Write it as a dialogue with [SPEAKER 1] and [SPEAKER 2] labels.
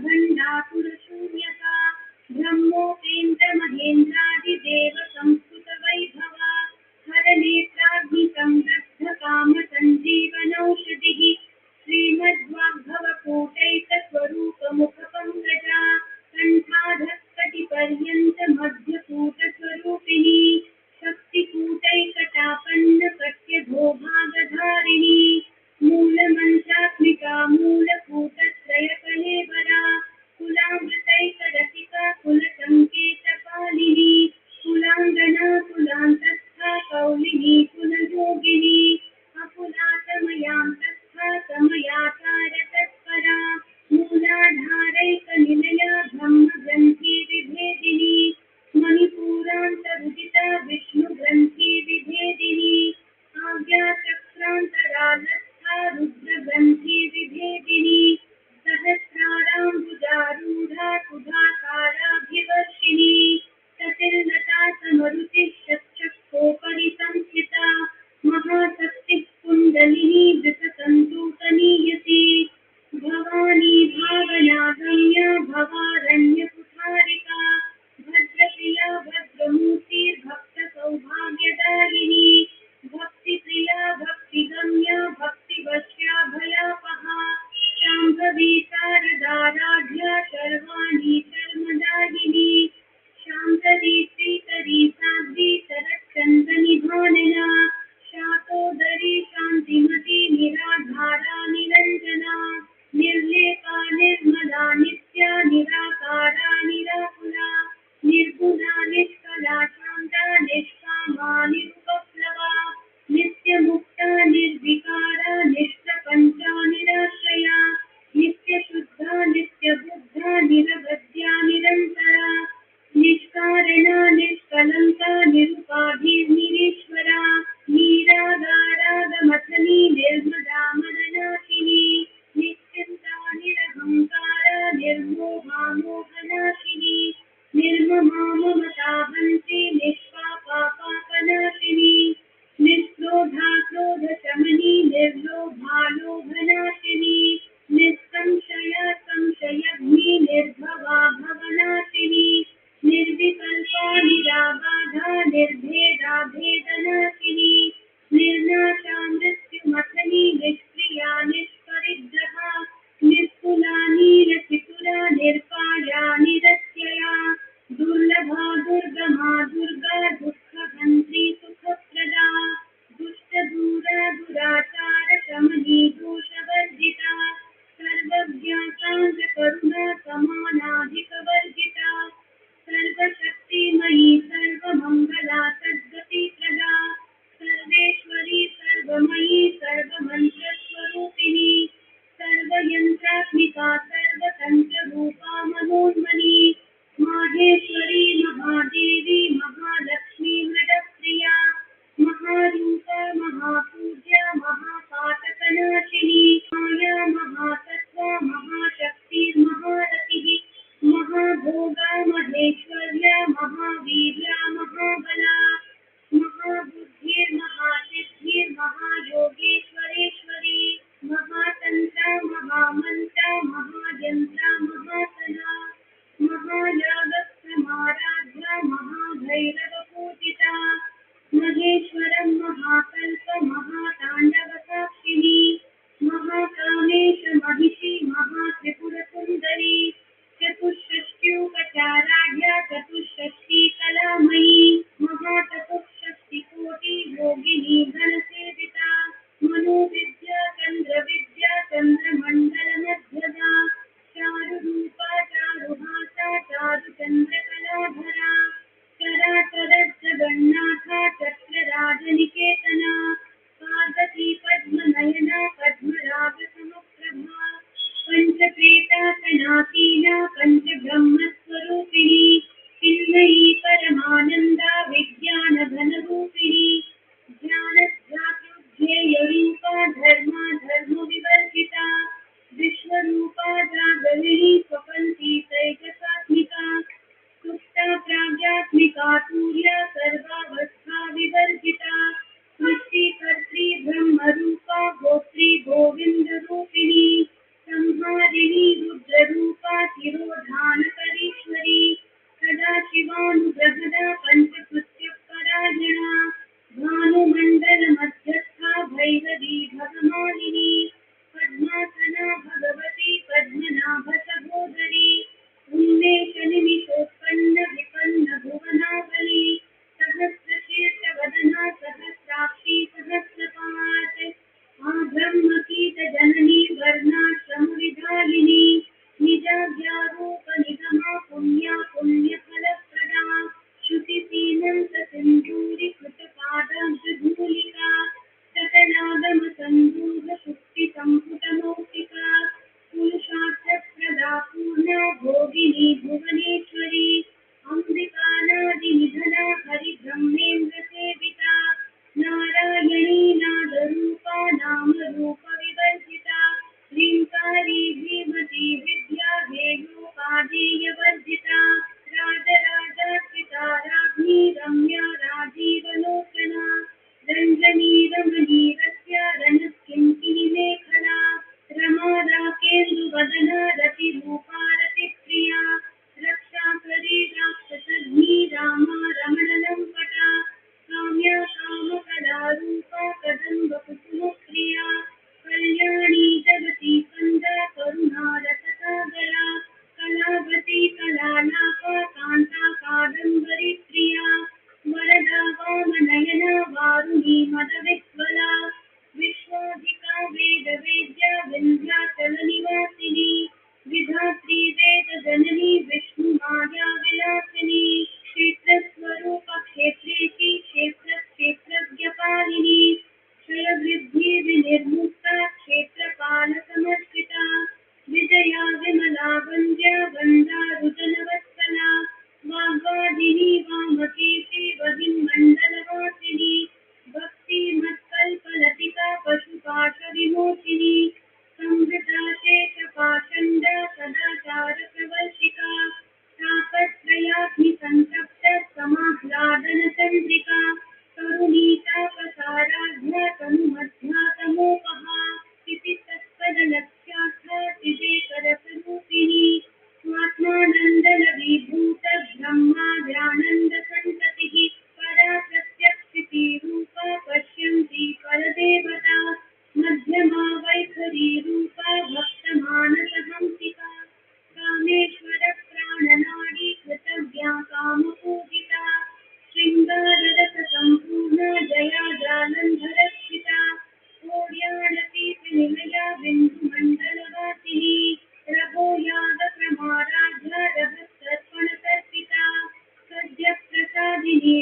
[SPEAKER 1] भण्डासुरशून्यका ब्रह्मोपेन्द्र महेन्द्रादिदेव संस्कृत वैभवा हरनेत्राग्निसंरब्ध काम संजीवनौषधिः श्रीमद्वाग्भवकूटैकस्वरूप मुखपङ्कजा कण्ठाधःकटिपर्यन्त मध्यकूटस्वरूपिणी शक्तिकूटैकटापन्न कट्यभोभागधारिणी मूलमन्त्रात्मिका मूलकूटत्रयकलेवरा कुलामृतैकरसिका कुलसङ्केतपालिनी कुलाङ्गना कुलान्तस्था कौलिनी कुलयोगिनी अकुला समयान्तस्था समयाचार तत्परा मूलाधारैकनिलया ब्रह्मग्रन्थि विभेदिनी मणिपूरान्तरुदिता विष्णुग्रन्थि विभेदिनी आज्ञाचक्रान्तरालस्था रुद्रग्रन्थि विभेदिनी सहस्राराम्बुजारूढा सुधाकाराभिवर्षिणी सतिर्लता समरुचिः शतचक्रोपरि संस्थिता महाशक्तिः कुण्डलिनी वृषसन्तूतनीयसी भवानी भावनागम्या भवारण्यकुठारिका भद्रप्रिया भद्रमूर्तिर्भक्तसौभाग्यदायिनी भक्तिप्रिया भक्तिगम्या भक्तिवश्या भयापहा शाम्भवी शारदाराध्या शर्वाणी शर्मदायिनी शान्तरी श्रीकरी साध्वी शरच्चन्द्रनिधानिना शातोदरी शान्तिमती निराधारा निरञ्जना निर्लेपा निर्मला नित्या निराकारा निराकुला निर्गुणा निष्कला शान्ता निष्कामा निरुपप्लवा नित्यमुक्ता निर्विकारा निष्प्रपञ्चा निराश्रया नित्यशुद्धा नित्यबुद्धा निरवध्या निरन्तरा निष्कारणा निष्कलङ्का निरुपाधिर्निरीश्वरा नीरागारागमथनी निर्मदा मदनाशिनी निश्चिन्ता निरहङ्कारा निर्मोहा मोहनाशिनी निर्ममा ममता हन्त्री निष्पापा पापनाशिनी निष्क्रोधा क्रोधशमनी निर्लोभा लोभनाशिनी निःसंशया संशयग्नि निर्भवा भवनाशिनी निर्विकल्पा निराबाधा निर्भेदा भेदनाशिनी निर्नाशा मृत्युमथनी निष्क्रिया निष्परिग्रहा निष्कुला नीलचितुरा निर्पाया निरत्यया दुर्लभा दुर्गमा दुर्गा दुःखहन्त्री सुखप्रदा दुष्टदूरा दुराचार शमनी दोषवर्जिता सर्वज्ञा सान्द्रकरुणा समानाधिकवर्जिता सर्वशक्तिमयी सर्वमङ्गला सद्गतिप्रदा सर्वेश्वरी सर्वमयी सर्वमन्त्रस्वरूपिणी सर्वयन्त्रात्मिका सर्वतन्त्ररूपा मनोन्मनी माहेश्वरी महादेवी महालक्ष्मी मृडप्रिया महारूपा महापूज्या महापातकनाशिनी माया महासत्त्वा महाशक्तिर्महारतिः महाभोगा महेश्वर्या महावीर्या महाबला महाबुद्धिर्महासिद्धिर्महायोगेश्वरेश्वरी महातन्त्रा महामन्त्रा महायन्त्रा महासना महायागक्षमाराध्या महाभैरवपूजिता महेश्वरं महाकल्प महाताण्डवसाक्षिणी महाकामेश महिषी महात्रिपुरसुन्दरी चतुष्षष्ट्युपचाराढ्या चतुष्षष्टि कलामयी महाचतुष्षष्टिकोटि योगिनी घनसेविता मनोविद्या चन्द्रमण्डलमध्यदा चारुरूपा चारुहासा चारुचन्द्रकलाधरा चराचरजगन्नाथा चक्रराजनिकेतना पार्वती पद्मनयना पद्मरागसमप्रभा पञ्चप्रेतासनासीना पञ्चब्रह्मस्वरूपिणी चिन्मयी परमानन्दा विज्ञानघनरूपिणी ज्ञानध्यातृध्येयरूपा धर्मा धर्मविवर्जिता विश्वरूपा जागरिणी स्वपन्थी तैजसात्मिका सुप्ता प्राज्ञात्मिका तुर्या सर्वावस्था विवर्जिता सृष्टिकर्त्री ब्रह्मरूपा गोत्री गोविन्दरूपिणी संहारिणी रुद्ररूपा पद्मनाभसहोदरी उन्मेषनिमिषोत्पन्न विपन्न भुवनावली सहस्रशीर्षवदना सहस्राक्षी सहस्रपात् आब्रह्मकीटजननी वर्णाश्रमविधायिनी निजाध्यारोपनिगमा पुण्या पुण्यफलप्रदा श्रुतिसीमन्तसिन्धूरीकृतपादाब्जधूलिका सकलागमसन्दूहशुक्तिसम्पुटमौक्तिका पुरुषार्थप्रदा पूर्णा भोगिनी भुवनेश्वरी अम्बिकानादिनिधना हरिब्रह्मेन्द्रसेविता नारायणी नादरूपा नामरूपविवर्जिता ह्रीङ्कारी धीमती विद्या धेनुकाधेयवर्जिता राजराजार्चिता राज्ञी रम्या राजीवलोचना रञ्जनी रमणी रस्या रणत्किङ्किणीमेखला रमा राकेन्दुवदना रतिरूपा रतिप्रिया रक्षाकरी राक्षसघ्नी रामा रमणलम्पटा काम्या कामकलारूपा कदम्बकुसुमप्रिया कल्याणी जगती कन्दा करुणा रससागरा कलावती कलालापा कान्ता कादम्बरी प्रिया वरदा वामनयना वारुणी मदविह्वला विश्वाधिका वेदवेद्या विन्ध्याचलनिवासिनी विधात्री वेदजननी विष्णुमाया विलासिनी क्षेत्रस्वरूपक्षेत्रेति क्षेत्रक्षेत्रज्ञपालिनी क्षयवृद्धि विनिर्मुक्ता क्षेत्रपालसमर्पिता विजया विमला वन्द्या वन्दारुजनवत्सला वाग्वादिनी वामकीर्ति वहिन्मण्डलवासिनी भक्तिमत्कल्पलतिका पशुपाशविमोचिनी संवृता शेषपाषण्डा सदाचारप्रवर्षिका तापत्रयाग्निसन्तप्ता समाह्लादनचन्द्रिका करुणीतापसाराध्या तनुमध्या तमोपहा इति तत्पदलक्ष्यार्था विवेकरसरूपिणी स्वात्मानन्दलवीभूत ब्रह्माद्यानन्दसन्ततिः परा प्रत्यक्षितीरूपा पश्यन्ती परदेवता मध्यमा वैखरीरूपा भक्तमानसहंसिका कामेश्वरप्राणनाडी कृतज्ञा कामपूजिता शृङ्गाररससम्पूर्णा जया जालन्धरस्थिता कोड्याडतीतिनिलया बिन्दुमण्डलवासिनी रघोयागप्रमाराध्या रहस्यर्पणतर्पिता सद्यः प्रसादिनी